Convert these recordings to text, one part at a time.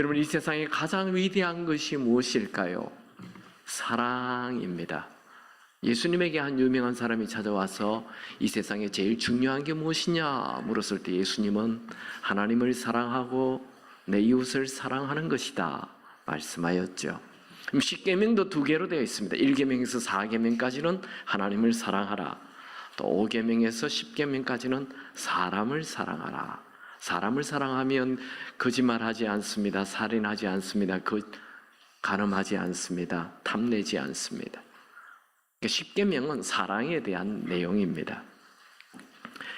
여러분, 이 세상에 가장 위대한 것이 무엇일까요? 사랑입니다. 예수님에게 한 유명한 사람이 찾아와서 이 세상에 제일 중요한 게 무엇이냐 물었을 때 예수님은 하나님을 사랑하고 내 이웃을 사랑하는 것이다 말씀하였죠. 그럼 10계명도 2개로 되어 있습니다. 1계명에서 4계명까지는 하나님을 사랑하라. 또 5계명에서 10계명까지는 사람을 사랑하라. 사람을 사랑하면 거짓말하지 않습니다. 살인하지 않습니다. 간음하지 않습니다. 탐내지 않습니다. 10계명은 사랑에 대한 내용입니다.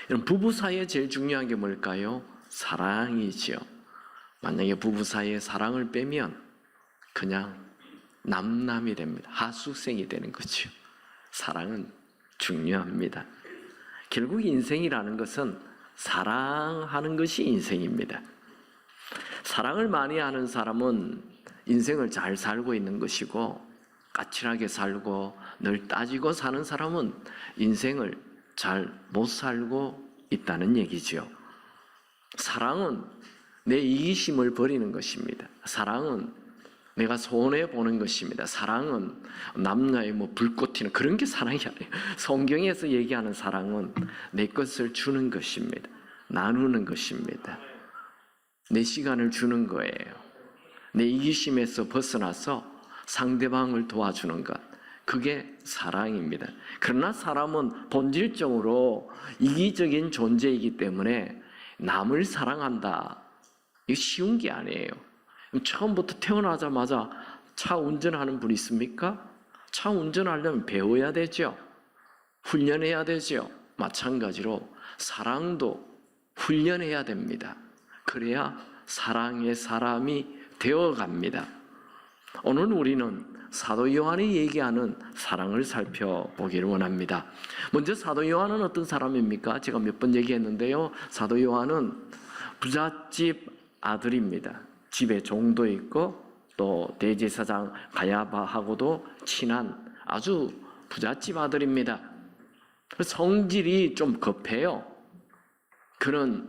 여러분, 부부 사이에 제일 중요한 게 뭘까요? 사랑이죠. 만약에 부부 사이에 사랑을 빼면 그냥 남남이 됩니다. 하수생이 되는 거죠. 사랑은 중요합니다. 결국 인생이라는 것은 사랑하는 것이 인생입니다. 사랑을 많이 하는 사람은 인생을 잘 살고 있는 것이고, 까칠하게 살고 늘 따지고 사는 사람은 인생을 잘 못 살고 있다는 얘기죠. 사랑은 내 이기심을 버리는 것입니다. 사랑은 내가 손해보는 것입니다. 사랑은 남녀의 불꽃 튀는 그런 게 사랑이 아니에요. 성경에서 얘기하는 사랑은 내 것을 주는 것입니다. 나누는 것입니다. 내 시간을 주는 거예요. 내 이기심에서 벗어나서 상대방을 도와주는 것, 그게 사랑입니다. 그러나 사람은 본질적으로 이기적인 존재이기 때문에 남을 사랑한다, 이거 쉬운 게 아니에요. 처음부터 태어나자마자 차 운전하는 분 있습니까? 차 운전하려면 배워야 되죠. 훈련해야 되죠. 마찬가지로 사랑도 훈련해야 됩니다. 그래야 사랑의 사람이 되어갑니다. 오늘 우리는 사도 요한이 얘기하는 사랑을 살펴보기를 원합니다. 먼저 사도 요한은 어떤 사람입니까? 제가 몇 번 얘기했는데요. 사도 요한은 부잣집 아들입니다. 집에 종도 있고 또 대제사장 가야바하고도 친한 아주 부잣집 아들입니다. 성질이 좀 급해요. 그는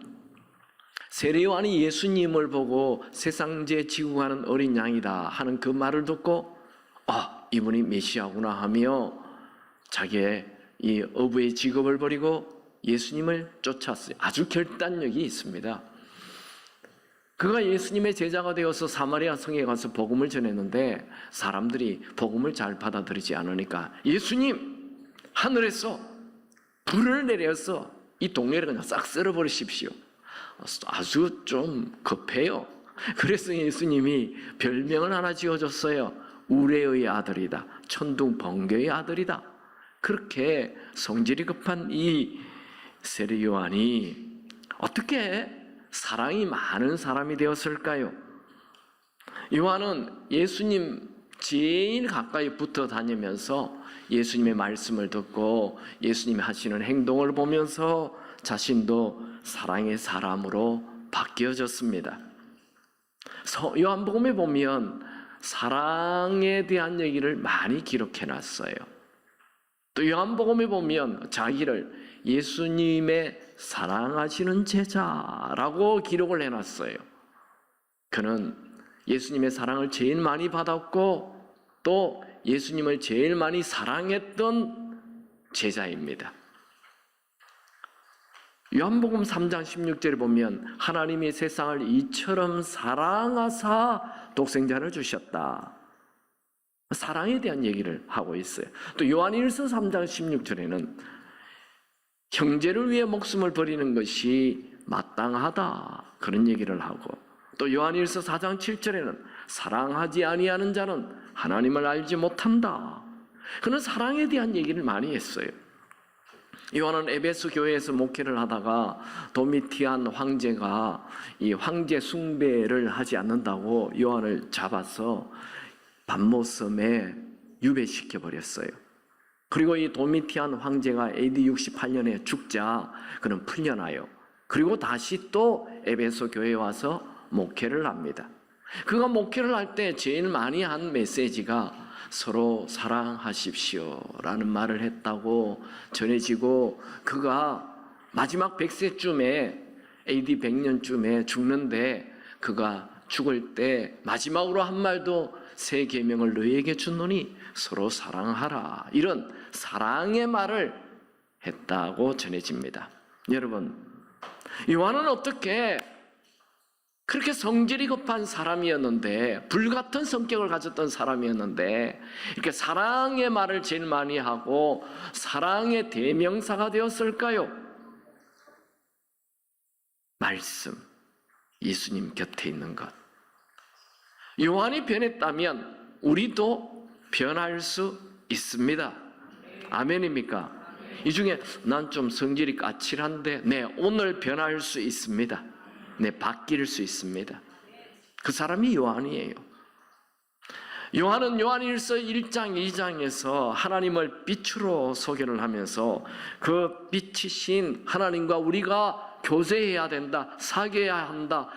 세례 요한이 예수님을 보고 세상죄 지고 가는 어린 양이다 하는 그 말을 듣고 이분이 메시아구나 하며 자기의 이 어부의 직업을 버리고 예수님을 쫓았어요. 아주 결단력이 있습니다. 그가 예수님의 제자가 되어서 사마리아 성에 가서 복음을 전했는데 사람들이 복음을 잘 받아들이지 않으니까 예수님, 하늘에서 불을 내려서 이 동네를 그냥 싹 쓸어버리십시오. 아주 좀 급해요. 그래서 예수님이 별명을 하나 지어줬어요. 우레의 아들이다. 천둥 번개의 아들이다. 그렇게 성질이 급한 이 세례 요한이 어떻게 사랑이 많은 사람이 되었을까요? 요한은 예수님 제일 가까이 붙어 다니면서 예수님의 말씀을 듣고 예수님이 하시는 행동을 보면서 자신도 사랑의 사람으로 바뀌어졌습니다. 요한복음에 보면 사랑에 대한 얘기를 많이 기록해놨어요. 또 요한복음에 보면 자기를 예수님의 사랑하시는 제자라고 기록을 해놨어요. 그는 예수님의 사랑을 제일 많이 받았고 또 예수님을 제일 많이 사랑했던 제자입니다. 요한복음 3장 16절에 보면 하나님이 세상을 이처럼 사랑하사 독생자를 주셨다. 사랑에 대한 얘기를 하고 있어요. 또 요한일서 3장 16절에는 형제를 위해 목숨을 버리는 것이 마땅하다, 그런 얘기를 하고, 또 요한일서 4장 7절에는 사랑하지 아니하는 자는 하나님을 알지 못한다. 그는 사랑에 대한 얘기를 많이 했어요. 요한은 에베소 교회에서 목회를 하다가 도미티안 황제가 이 황제 숭배를 하지 않는다고 요한을 잡아서 밤모섬에 유배시켜 버렸어요. 그리고 이 도미티안 황제가 AD 68년에 죽자 그는 풀려나요. 그리고 다시 또 에베소 교회에 와서 목회를 합니다. 그가 목회를 할 때 제일 많이 한 메시지가 서로 사랑하십시오 라는 말을 했다고 전해지고, 그가 마지막 100세쯤에 AD 100년쯤에 죽는데 그가 죽을 때 마지막으로 한 말도 새 계명을 너희에게 주노니 서로 사랑하라. 이런 사랑의 말을 했다고 전해집니다. 여러분, 요한은 어떻게 그렇게 성질이 급한 사람이었는데, 불같은 성격을 가졌던 사람이었는데, 이렇게 사랑의 말을 제일 많이 하고 사랑의 대명사가 되었을까요? 말씀, 예수님 곁에 있는 것. 요한이 변했다면 우리도 변할 수 있습니다. 아멘입니까? 이 중에 난 좀 성질이 까칠한데, 네, 오늘 변할 수 있습니다. 네, 바뀔 수 있습니다. 그 사람이 요한이에요. 요한은 요한일서 1장 2장에서 하나님을 빛으로 소개를 하면서 그 빛이신 하나님과 우리가 교제해야 된다, 사귀어야 한다,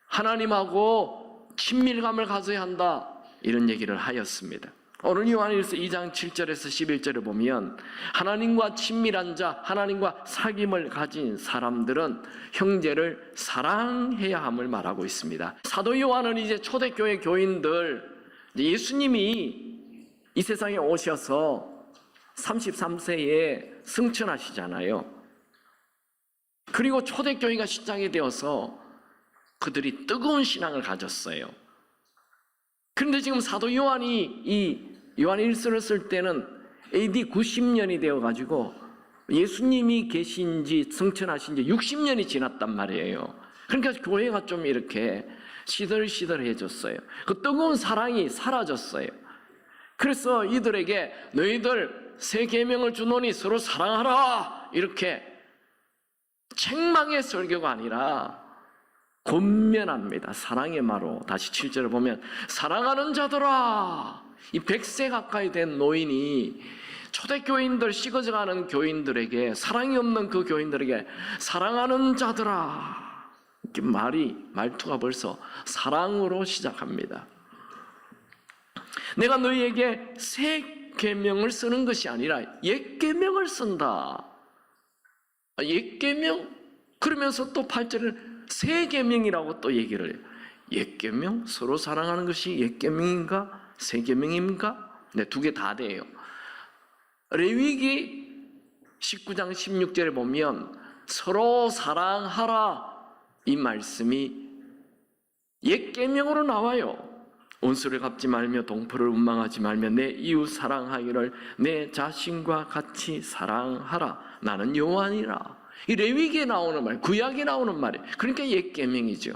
하나님하고 친밀감을 가져야 한다, 이런 얘기를 하였습니다. 오늘 요한일서 2장 7절에서 11절을 보면 하나님과 친밀한 자, 하나님과 사귐을 가진 사람들은 형제를 사랑해야 함을 말하고 있습니다. 사도 요한은 이제 초대교회 교인들, 예수님이 이 세상에 오셔서 33세에 승천하시잖아요. 그리고 초대교회가 시작이 되어서 그들이 뜨거운 신앙을 가졌어요. 그런데 지금 사도 요한이 이 요한일서를 쓸 때는 AD 90년이 되어가지고 예수님이 계신 지, 승천하신 지 60년이 지났단 말이에요. 그러니까 교회가 좀 이렇게 시들시들해졌어요. 그 뜨거운 사랑이 사라졌어요. 그래서 이들에게 너희들 새 계명을 주노니 서로 사랑하라, 이렇게 책망의 설교가 아니라 권면합니다. 사랑의 말로. 다시 7절을 보면 사랑하는 자들아, 이 100세 가까이 된 노인이 초대교인들, 식어져가는 교인들에게, 사랑이 없는 그 교인들에게 사랑하는 자들아, 이렇게 말투가 벌써 사랑으로 시작합니다. 내가 너희에게 새 계명을 쓰는 것이 아니라 옛 계명을 쓴다. 옛 계명? 그러면서 또 8절을 새 계명이라고 또 얘기를 해요. 옛 계명? 서로 사랑하는 것이 옛 계명인가? 새 계명인가? 네, 두 개 다 돼요. 레위기 19장 16절에 보면 서로 사랑하라, 이 말씀이 옛 계명으로 나와요. 온수를 갚지 말며 동포를 원망하지 말며 내 이웃 사랑하기를 내 자신과 같이 사랑하라. 나는 여호와니라. 이 레위기에 나오는 말, 구약에 나오는 말이에요. 그러니까 옛 계명이죠.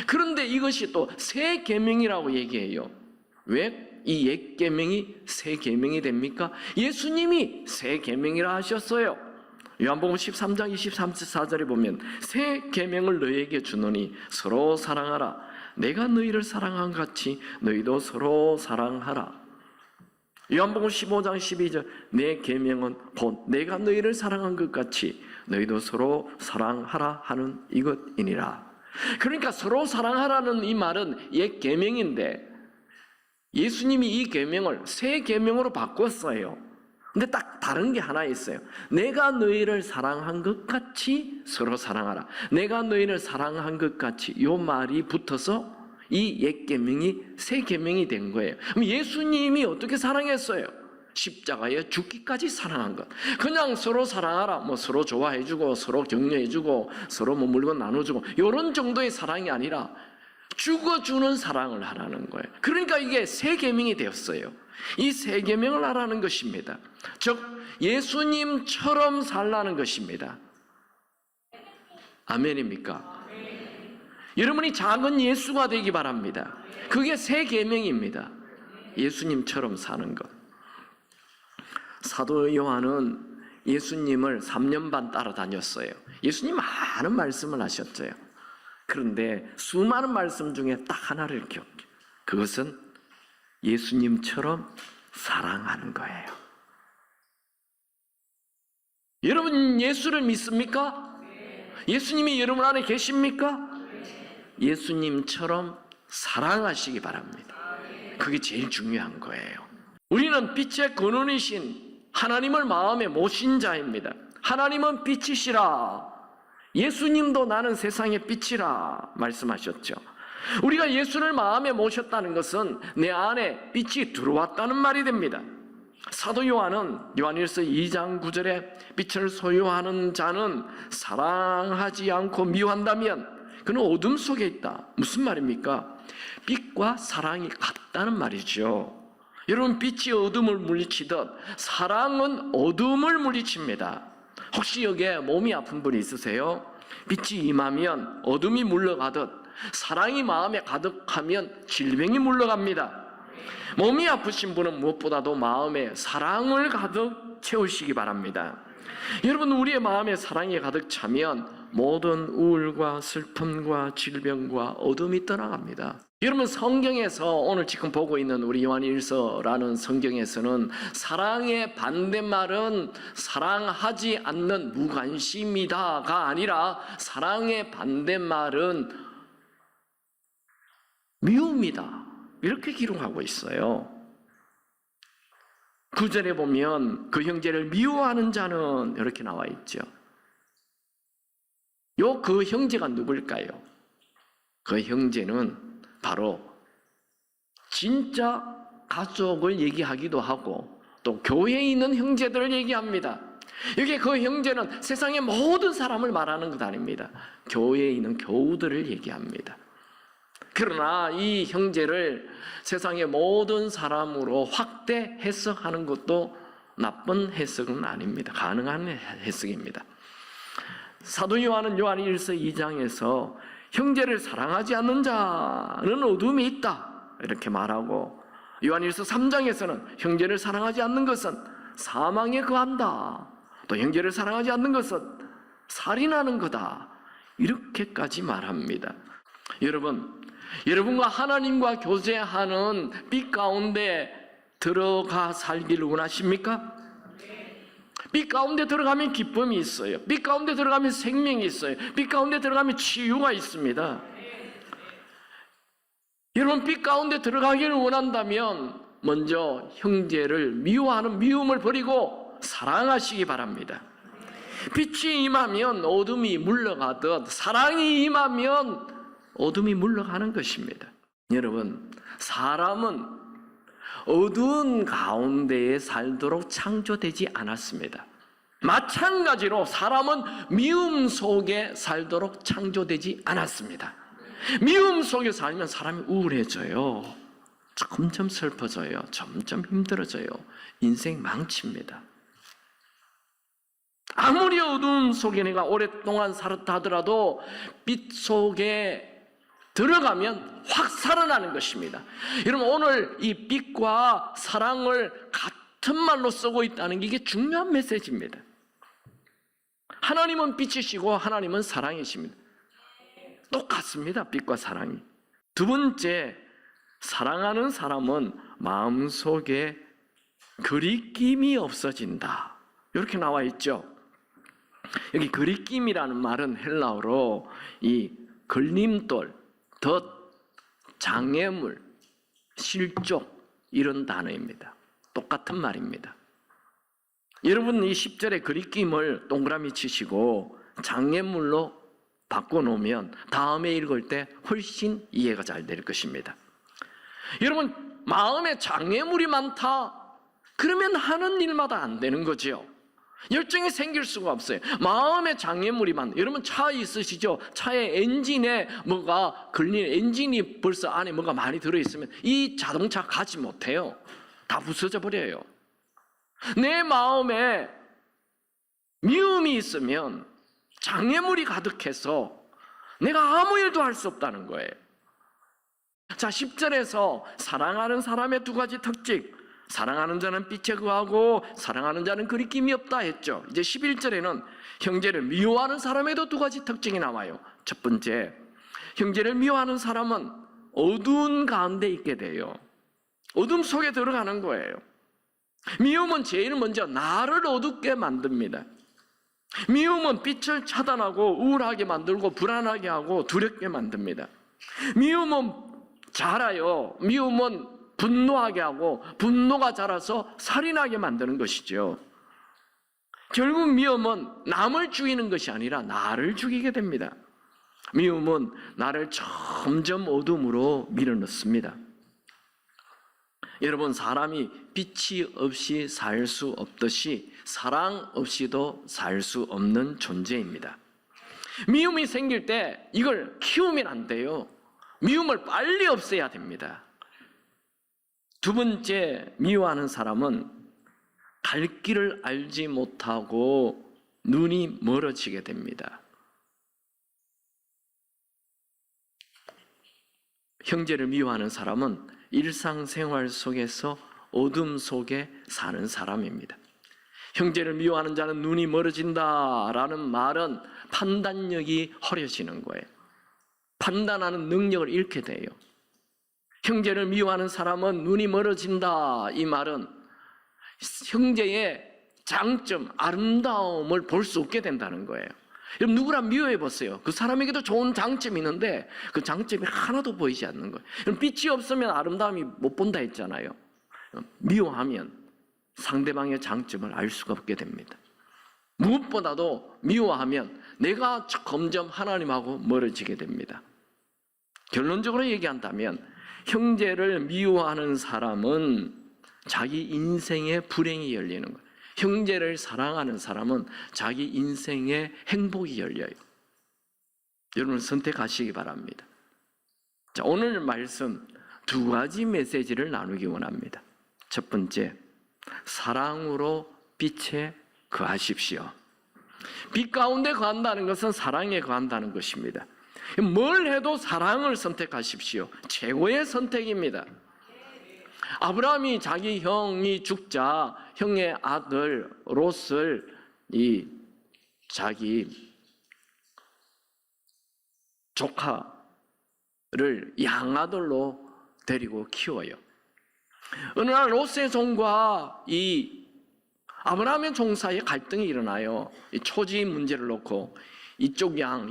그런데 이것이 또 새 계명이라고 얘기해요. 왜 이 옛 계명이 새 계명이 됩니까? 예수님이 새 계명이라 하셨어요. 요한복음 13장 23-24절에 보면 새 계명을 너희에게 주노니 서로 사랑하라. 내가 너희를 사랑한 같이 너희도 서로 사랑하라. 요한복음 15장 12절 내 계명은 곧 내가 너희를 사랑한 것 같이 너희도 서로 사랑하라 하는 이것이니라. 그러니까 서로 사랑하라는 이 말은 옛 계명인데 예수님이 이 계명을 새 계명으로 바꿨어요. 근데 딱 다른 게 하나 있어요. 내가 너희를 사랑한 것 같이 서로 사랑하라. 내가 너희를 사랑한 것 같이, 이 말이 붙어서 이 옛 계명이 새 계명이 된 거예요. 그럼 예수님이 어떻게 사랑했어요? 십자가에 죽기까지 사랑한 것. 그냥 서로 사랑하라, 뭐 서로 좋아해주고 서로 격려해주고 서로 뭐 물건 나눠주고 이런 정도의 사랑이 아니라 죽어주는 사랑을 하라는 거예요. 그러니까 이게 새 계명이 되었어요. 이 새 계명을 하라는 것입니다. 즉 예수님처럼 살라는 것입니다. 아멘입니까? 여러분이 작은 예수가 되기 바랍니다. 그게 새 계명입니다. 예수님처럼 사는 것. 사도 요한은 예수님을 3년 반 따라다녔어요. 예수님 많은 말씀을 하셨죠. 그런데 수많은 말씀 중에 딱 하나를 기억해요. 그것은 예수님처럼 사랑하는 거예요. 여러분 예수를 믿습니까? 예수님이 여러분 안에 계십니까? 예수님처럼 사랑하시기 바랍니다. 그게 제일 중요한 거예요. 우리는 빛의 근원이신 하나님을 마음에 모신 자입니다. 하나님은 빛이시라. 예수님도 나는 세상의 빛이라 말씀하셨죠. 우리가 예수를 마음에 모셨다는 것은 내 안에 빛이 들어왔다는 말이 됩니다. 사도 요한은 요한일서 2장 9절에 빛을 소유하는 자는 사랑하지 않고 미워한다면 그는 어둠 속에 있다. 무슨 말입니까? 빛과 사랑이 같다는 말이죠. 여러분, 빛이 어둠을 물리치듯 사랑은 어둠을 물리칩니다. 혹시 여기에 몸이 아픈 분이 있으세요? 빛이 임하면 어둠이 물러가듯 사랑이 마음에 가득하면 질병이 물러갑니다. 몸이 아프신 분은 무엇보다도 마음에 사랑을 가득 채우시기 바랍니다. 여러분, 우리의 마음에 사랑이 가득 차면 모든 우울과 슬픔과 질병과 어둠이 떠나갑니다. 여러분, 성경에서 오늘 지금 보고 있는 우리 요한일서라는 성경에서는 사랑의 반대말은 사랑하지 않는 무관심이다가 아니라 사랑의 반대말은 미움이다, 이렇게 기록하고 있어요. 9절에 보면 그 형제를 미워하는 자는 이렇게 나와 있죠. 그 형제가 누굴까요? 그 형제는 바로 진짜 가족을 얘기하기도 하고 또 교회에 있는 형제들을 얘기합니다. 여기 그 형제는 세상의 모든 사람을 말하는 것 아닙니다. 교회에 있는 교우들을 얘기합니다. 그러나 이 형제를 세상의 모든 사람으로 확대 해석하는 것도 나쁜 해석은 아닙니다. 가능한 해석입니다. 사도 요한은 요한일서 2장에서 형제를 사랑하지 않는 자는 어둠이 있다, 이렇게 말하고, 요한일서 3장에서는 형제를 사랑하지 않는 것은 사망에 거한다, 또 형제를 사랑하지 않는 것은 살인하는 거다, 이렇게까지 말합니다. 여러분과 하나님과 교제하는 빛 가운데 들어가 살기를 원하십니까? 빛 가운데 들어가면 기쁨이 있어요. 빛 가운데 들어가면 생명이 있어요. 빛 가운데 들어가면 치유가 있습니다. 여러분, 빛 가운데 들어가기를 원한다면 먼저 형제를 미워하는 미움을 버리고 사랑하시기 바랍니다. 빛이 임하면 어둠이 물러가듯 사랑이 임하면 어둠이 물러가는 것입니다. 여러분, 사람은 어두운 가운데에 살도록 창조되지 않았습니다. 마찬가지로 사람은 미움 속에 살도록 창조되지 않았습니다. 미움 속에 살면 사람이 우울해져요. 점점 슬퍼져요. 점점 힘들어져요. 인생 망칩니다. 아무리 어두움 속에 내가 오랫동안 살았다 하더라도 빛 속에 들어가면 확 살아나는 것입니다. 여러분, 오늘 이 빛과 사랑을 같은 말로 쓰고 있다는 게 이게 중요한 메시지입니다. 하나님은 빛이시고 하나님은 사랑이십니다. 똑같습니다. 빛과 사랑이. 두 번째, 사랑하는 사람은 마음속에 그리낌이 없어진다, 이렇게 나와 있죠. 여기 그리낌이라는 말은 헬라어로 이 걸림돌, 덫, 장애물, 실족, 이런 단어입니다. 똑같은 말입니다. 여러분, 이 10절의 그리낌을 동그라미 치시고 장애물로 바꿔놓으면 다음에 읽을 때 훨씬 이해가 잘 될 것입니다. 여러분, 마음에 장애물이 많다, 그러면 하는 일마다 안 되는 거죠. 열정이 생길 수가 없어요. 마음에 장애물이 많아요. 여러분, 차 있으시죠? 차에 엔진에 뭐가 걸리는, 엔진이 벌써 안에 뭐가 많이 들어있으면 이 자동차 가지 못해요. 다 부서져 버려요. 내 마음에 미움이 있으면 장애물이 가득해서 내가 아무 일도 할 수 없다는 거예요. 자, 10절에서 사랑하는 사람의 두 가지 특징, 사랑하는 자는 빛에 거하고 사랑하는 자는 그리낌이 없다 했죠. 이제 11절에는 형제를 미워하는 사람에도 두 가지 특징이 나와요. 첫 번째, 형제를 미워하는 사람은 어두운 가운데 있게 돼요. 어둠 속에 들어가는 거예요. 미움은 제일 먼저 나를 어둡게 만듭니다. 미움은 빛을 차단하고 우울하게 만들고 불안하게 하고 두렵게 만듭니다. 미움은 자라요. 미움은 분노하게 하고 분노가 자라서 살인하게 만드는 것이죠. 결국 미움은 남을 죽이는 것이 아니라 나를 죽이게 됩니다. 미움은 나를 점점 어둠으로 밀어넣습니다. 여러분, 사람이 빛이 없이 살 수 없듯이 사랑 없이도 살 수 없는 존재입니다. 미움이 생길 때 이걸 키우면 안 돼요. 미움을 빨리 없애야 됩니다. 두 번째, 미워하는 사람은 갈 길을 알지 못하고 눈이 멀어지게 됩니다. 형제를 미워하는 사람은 일상생활 속에서 어둠 속에 사는 사람입니다. 형제를 미워하는 자는 눈이 멀어진다라는 말은 판단력이 흐려지는 거예요. 판단하는 능력을 잃게 돼요. 형제를 미워하는 사람은 눈이 멀어진다, 이 말은 형제의 장점, 아름다움을 볼 수 없게 된다는 거예요. 여러분, 누구나 미워해 보세요. 그 사람에게도 좋은 장점이 있는데 그 장점이 하나도 보이지 않는 거예요. 여러분, 빛이 없으면 아름다움이 못 본다 했잖아요. 미워하면 상대방의 장점을 알 수가 없게 됩니다. 무엇보다도 미워하면 내가 점점 하나님하고 멀어지게 됩니다. 결론적으로 얘기한다면 형제를 미워하는 사람은 자기 인생의 불행이 열리는 거예요. 형제를 사랑하는 사람은 자기 인생의 행복이 열려요. 여러분, 선택하시기 바랍니다. 자, 오늘 말씀 두 가지 메시지를 나누기 원합니다. 첫 번째, 사랑으로 빛에 거하십시오. 빛 가운데 거한다는 것은 사랑에 거한다는 것입니다. 뭘 해도 사랑을 선택하십시오. 최고의 선택입니다. 아브라함이 자기 형이 죽자 형의 아들 롯을 자기 조카를 양아들로 데리고 키워요. 어느 날 롯의 종과 이 아브라함의 종 사이에 갈등이 일어나요. 이 초지 문제를 놓고 이쪽 양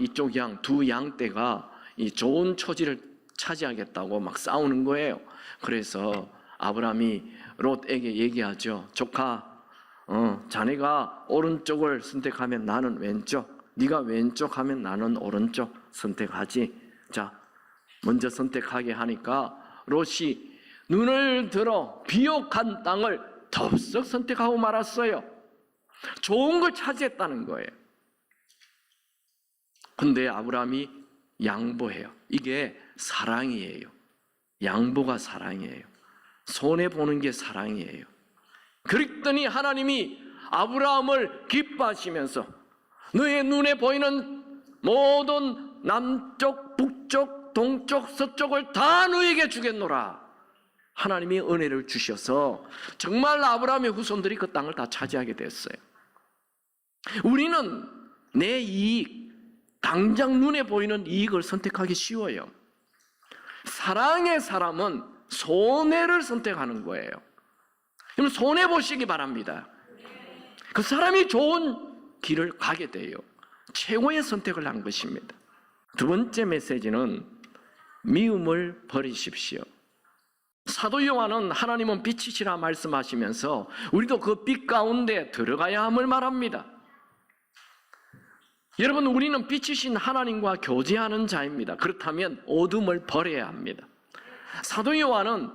두 양떼가 이 좋은 초지를 차지하겠다고 막 싸우는 거예요. 그래서 아브라함이 롯에게 얘기하죠. 조카, 자네가 오른쪽을 선택하면 나는 왼쪽, 네가 왼쪽 하면 나는 오른쪽 선택하지. 자, 먼저 선택하게 하니까 롯이 눈을 들어 비옥한 땅을 덥석 선택하고 말았어요. 좋은 걸 차지했다는 거예요. 근데 아브라함이 양보해요. 이게 사랑이에요. 양보가 사랑이에요. 손해보는 게 사랑이에요. 그랬더니 하나님이 아브라함을 기뻐하시면서 너의 눈에 보이는 모든 남쪽, 북쪽, 동쪽, 서쪽을 다 너에게 주겠노라. 하나님이 은혜를 주셔서 정말 아브라함의 후손들이 그 땅을 다 차지하게 됐어요. 우리는 내 이익, 당장 눈에 보이는 이익을 선택하기 쉬워요. 사랑의 사람은 손해를 선택하는 거예요. 그럼 손해 보시기 바랍니다. 그 사람이 좋은 길을 가게 돼요. 최고의 선택을 한 것입니다. 두 번째 메시지는 미움을 버리십시오. 사도 요한은 하나님은 빛이시라 말씀하시면서 우리도 그 빛 가운데 들어가야 함을 말합니다. 여러분, 우리는 빛이신 하나님과 교제하는 자입니다. 그렇다면 어둠을 버려야 합니다. 사도 요한은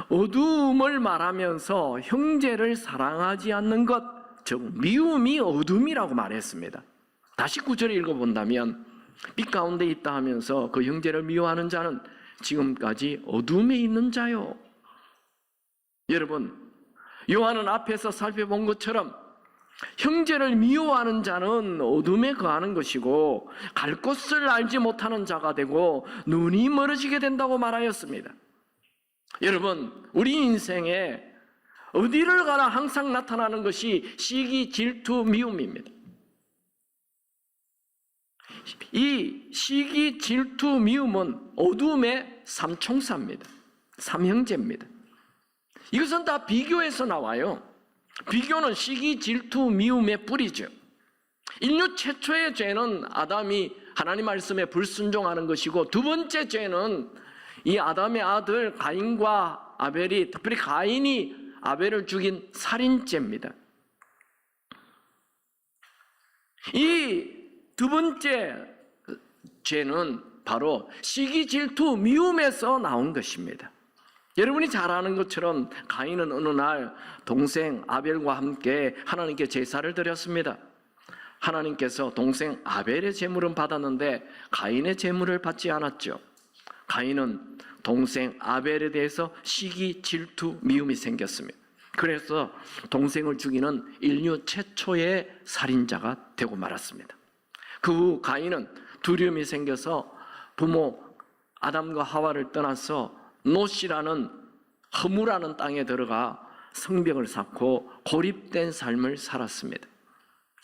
어둠을 말하면서 형제를 사랑하지 않는 것, 즉 미움이 어둠이라고 말했습니다. 다시 9절을 읽어본다면 빛 가운데 있다 하면서 그 형제를 미워하는 자는 지금까지 어둠에 있는 자요. 여러분, 요한은 앞에서 살펴본 것처럼 형제를 미워하는 자는 어둠에 거하는 것이고 갈 곳을 알지 못하는 자가 되고 눈이 멀어지게 된다고 말하였습니다. 여러분, 우리 인생에 어디를 가나 항상 나타나는 것이 시기, 질투, 미움입니다. 이 시기, 질투, 미움은 어둠의 삼총사입니다. 삼형제입니다. 이것은 다 비교에서 나와요. 비교는 시기, 질투, 미움의 뿌리죠. 인류 최초의 죄는 아담이 하나님 말씀에 불순종하는 것이고, 두 번째 죄는 이 아담의 아들 가인과 아벨이, 특별히 가인이 아벨을 죽인 살인죄입니다. 이 두 번째 죄는 바로 시기, 질투, 미움에서 나온 것입니다. 여러분이 잘 아는 것처럼 가인은 어느 날 동생 아벨과 함께 하나님께 제사를 드렸습니다. 하나님께서 동생 아벨의 제물은 받았는데 가인의 제물을 받지 않았죠. 가인은 동생 아벨에 대해서 시기, 질투, 미움이 생겼습니다. 그래서 동생을 죽이는 인류 최초의 살인자가 되고 말았습니다. 그 후 가인은 두려움이 생겨서 부모 아담과 하와를 떠나서 노시라는 허무라는 땅에 들어가 성벽을 쌓고 고립된 삶을 살았습니다.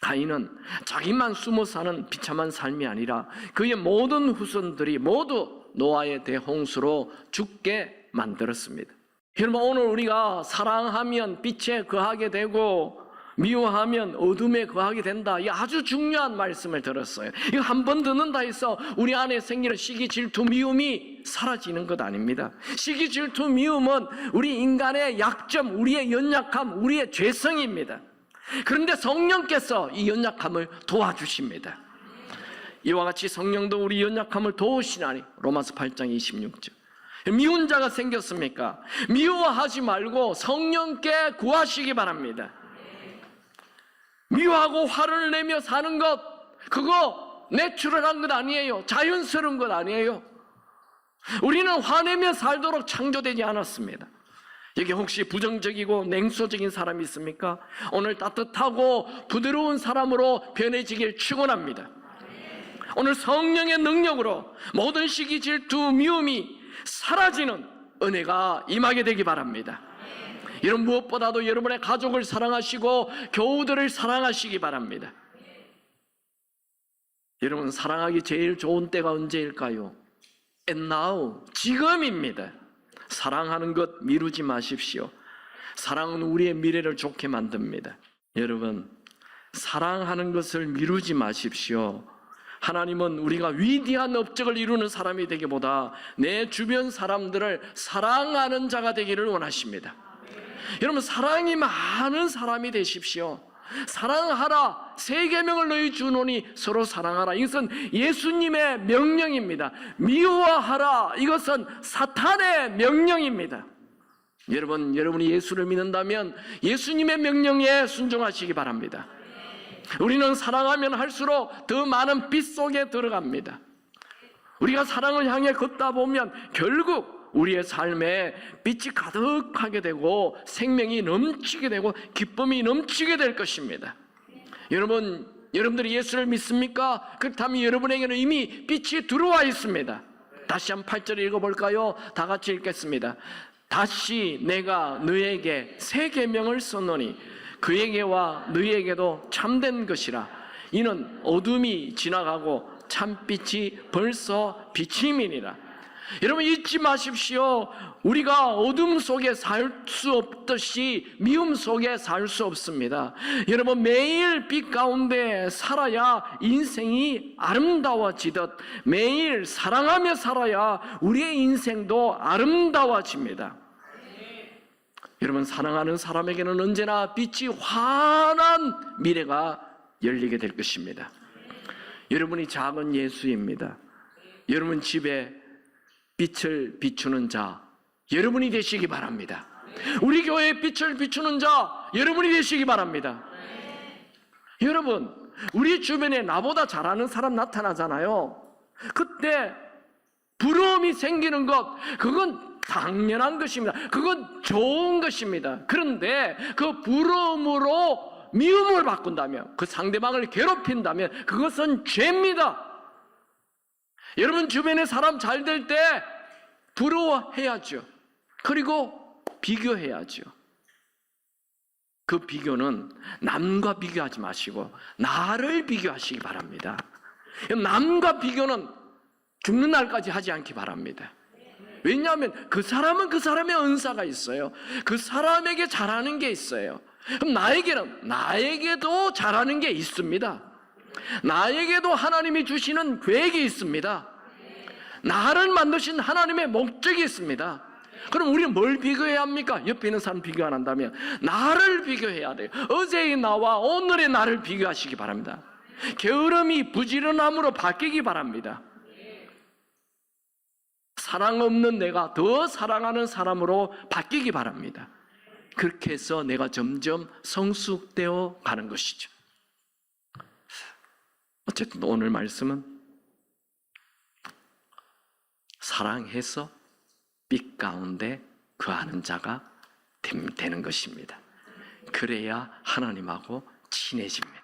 가인은 자기만 숨어 사는 비참한 삶이 아니라 그의 모든 후손들이 모두 노아의 대홍수로 죽게 만들었습니다. 여러분, 오늘 우리가 사랑하면 빛에 거하게 되고 미워하면 어둠에 거하게 된다. 이 아주 중요한 말씀을 들었어요. 이거 한 번 듣는다 해서 우리 안에 생기는 시기, 질투, 미움이 사라지는 것 아닙니다. 시기, 질투, 미움은 우리 인간의 약점, 우리의 연약함, 우리의 죄성입니다. 그런데 성령께서 이 연약함을 도와주십니다. 이와 같이 성령도 우리 연약함을 도우시나니 로마서 8장 26절. 미운 자가 생겼습니까? 미워하지 말고 성령께 구하시기 바랍니다. 미워하고 화를 내며 사는 것, 그거 내추럴한 것 아니에요. 자연스러운 것 아니에요. 우리는 화내며 살도록 창조되지 않았습니다. 여기 혹시 부정적이고 냉소적인 사람이 있습니까? 오늘 따뜻하고 부드러운 사람으로 변해지길 축원합니다. 오늘 성령의 능력으로 모든 시기, 질투, 미움이 사라지는 은혜가 임하게 되기 바랍니다. 여러분, 무엇보다도 여러분의 가족을 사랑하시고 교우들을 사랑하시기 바랍니다. 여러분, 사랑하기 제일 좋은 때가 언제일까요? And now, 지금입니다. 사랑하는 것 미루지 마십시오. 사랑은 우리의 미래를 좋게 만듭니다. 여러분, 사랑하는 것을 미루지 마십시오. 하나님은 우리가 위대한 업적을 이루는 사람이 되기보다 내 주변 사람들을 사랑하는 자가 되기를 원하십니다. 여러분, 사랑이 많은 사람이 되십시오. 사랑하라, 세 계명을 너희 주노니 서로 사랑하라. 이것은 예수님의 명령입니다. 미워하라, 이것은 사탄의 명령입니다. 여러분이 예수를 믿는다면 예수님의 명령에 순종하시기 바랍니다. 우리는 사랑하면 할수록 더 많은 빛 속에 들어갑니다. 우리가 사랑을 향해 걷다 보면 결국 우리의 삶에 빛이 가득하게 되고 생명이 넘치게 되고 기쁨이 넘치게 될 것입니다. 여러분들이 예수를 믿습니까? 그렇다면 여러분에게는 이미 빛이 들어와 있습니다. 다시 한번 8절 읽어볼까요? 다 같이 읽겠습니다. 다시 내가 너에게 새 계명을 썼노니 그에게와 너에게도 참된 것이라. 이는 어둠이 지나가고 참빛이 벌써 비침이니라. 여러분, 잊지 마십시오. 우리가 어둠 속에 살 수 없듯이 미움 속에 살 수 없습니다. 여러분, 매일 빛 가운데 살아야 인생이 아름다워지듯 매일 사랑하며 살아야 우리의 인생도 아름다워집니다. 여러분, 사랑하는 사람에게는 언제나 빛이 환한 미래가 열리게 될 것입니다. 여러분이 작은 예수입니다. 여러분 집에 빛을 비추는 자, 여러분이 되시기 바랍니다. 우리 교회에 빛을 비추는 자, 여러분이 되시기 바랍니다. 여러분, 우리 주변에 나보다 잘하는 사람 나타나잖아요. 그때 부러움이 생기는 것, 그건 당연한 것입니다. 그건 좋은 것입니다. 그런데 그 부러움으로 미움을 바꾼다면, 그 상대방을 괴롭힌다면 그것은 죄입니다. 여러분 주변에 사람 잘 될 때 부러워해야죠. 그리고 비교해야죠. 그 비교는 남과 비교하지 마시고 나를 비교하시기 바랍니다. 남과 비교는 죽는 날까지 하지 않기 바랍니다. 왜냐하면 그 사람은 그 사람의 은사가 있어요. 그 사람에게 잘하는 게 있어요. 그럼 나에게도 잘하는 게 있습니다. 나에게도 하나님이 주시는 계획이 있습니다. 나를 만드신 하나님의 목적이 있습니다. 그럼 우리는 뭘 비교해야 합니까? 옆에 있는 사람 비교 안 한다면 나를 비교해야 돼요. 어제의 나와 오늘의 나를 비교하시기 바랍니다. 게으름이 부지런함으로 바뀌기 바랍니다. 사랑 없는 내가 더 사랑하는 사람으로 바뀌기 바랍니다. 그렇게 해서 내가 점점 성숙되어 가는 것이죠. 어쨌든 오늘 말씀은 사랑해서 빛 가운데 거하는 자가 되는 것입니다. 그래야 하나님하고 친해집니다.